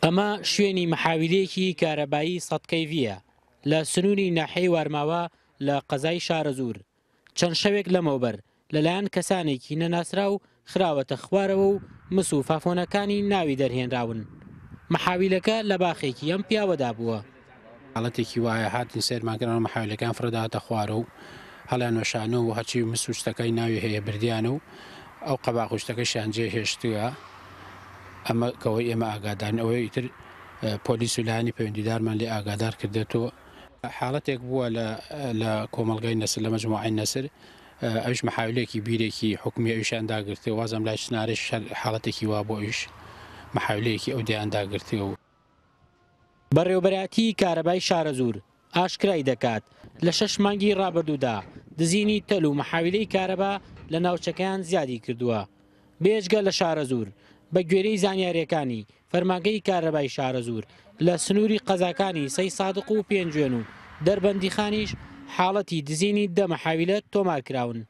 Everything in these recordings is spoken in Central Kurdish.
ئەمە شوێنی محاویلەیەکی کارەبایی سەدکەیڤیە لە سنووری ناحیەی وارماوە لە قەزای شارەزور. چەند شەوێک لەمەوبەر لەلایەن کەسانێکی نەناسرا و خراوەتە خوارەوە و مس و فافۆنەکانی ناوی دەرهێنراون. محاویلەکە لە باخێکی ئەم پیاوەدا بووە. حاڵەتێکی وایە هاتین سێرمانکردنەوە محاویلەکان فرەداتە خوارە و هەڵیان وەشانە و هەرچی مس و شتەکەی ناوی هەیە بردیانە و ئەو قەباقشتەکەشیان جێ هێشتووە. ئەمە کەوەی ئێمە ئاگادارن ئەوەی ئیتر پۆلیس و لایەنی پەیوەندیدارمان لێ ئاگادار کردێتەوە. حاڵەتێک بووە لە کۆمەڵگەی نەسر لە مەجموعەی نەسر، ئەوش محاویلێکی بیرێکی حکومی ئەویشیان داگرتێ، وازم لای سنارێک حاڵەتێکی وا بۆ ئەوش محاویلەیەکی ئەو دییان داگرتێەوە. بەڕێوەبەرەتی کارەبای شارەزور ئاشکرای دەکات لە 6 مانگی ڕابردوودا دزینی تەل و محاویلەی کارەبا لە ناوچەکەیان زیادی کردووە. بێجگە لە شارەزور بە گوێرەی زانیاریەکانی فەرمانگەی کارەبای شارەزور لە سنووری قەزاکانی سەی سادق و پێنجوێن و دەربەندیخانیش حاڵەتی دزینی دە محاویلە تۆمارکراون.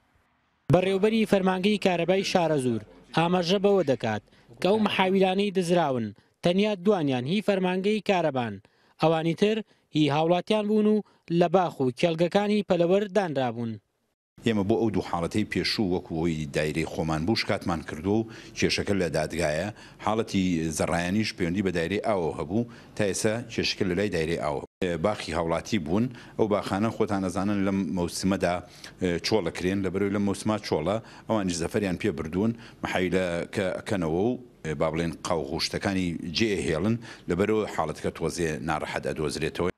بەڕێوەبەری فەرمانگەی کارەبای شارەزور ئاماژە بەوە دەکات کە ئەو محاویلانەی دزراون تەنیا دوانیان هی فەرمانگەی کارەبان، ئەوانی تر هی هاوڵاتیان بوون و لە باخ و کێڵگەکانی پەلەوەر دانرابوون. ئێمە بۆ ئەو دوو حاڵەتەی پێشوو وەکوەوەی دایرەی خۆمان بوو شکاتمان کردو و کێشەکە لە دادگایە. حاڵەتی زەڕایانیش پەیوەندی بە دایرەی ئاوە هەبوو، تا ئێستا کێشەکە لە لای دایرەی ئاوە. باخی هاوڵاتی بوون، ئەو باخانە خۆتان نەزانن لەم مەوسمەدا چۆڵەکرێن، لەبەرەوەی لەم مەوسما چۆڵە ئەوانیش زەفەریان پێ بردوون محاویلەکە ئەکەنەوە و با بڵێن قاوغوشتەکانی جێهێڵن، لەبەرەوە حاڵەتەکە تۆزێ ناڕەحەت ئەدۆزرێتەوە.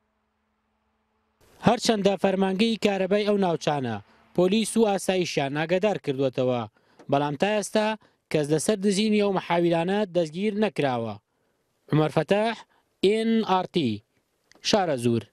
هەرچەندە فەرمانگەی کارەبای ئەو ناوچانە پۆلیس و ئاسایشیان ئاگادار کردوێتەوە، بەڵام تا ئێستا کەس لەسەر دزینی ئەو محاویلانە دەستگیر نەکراوە. عومەر فەتاح، NRT شارەزور.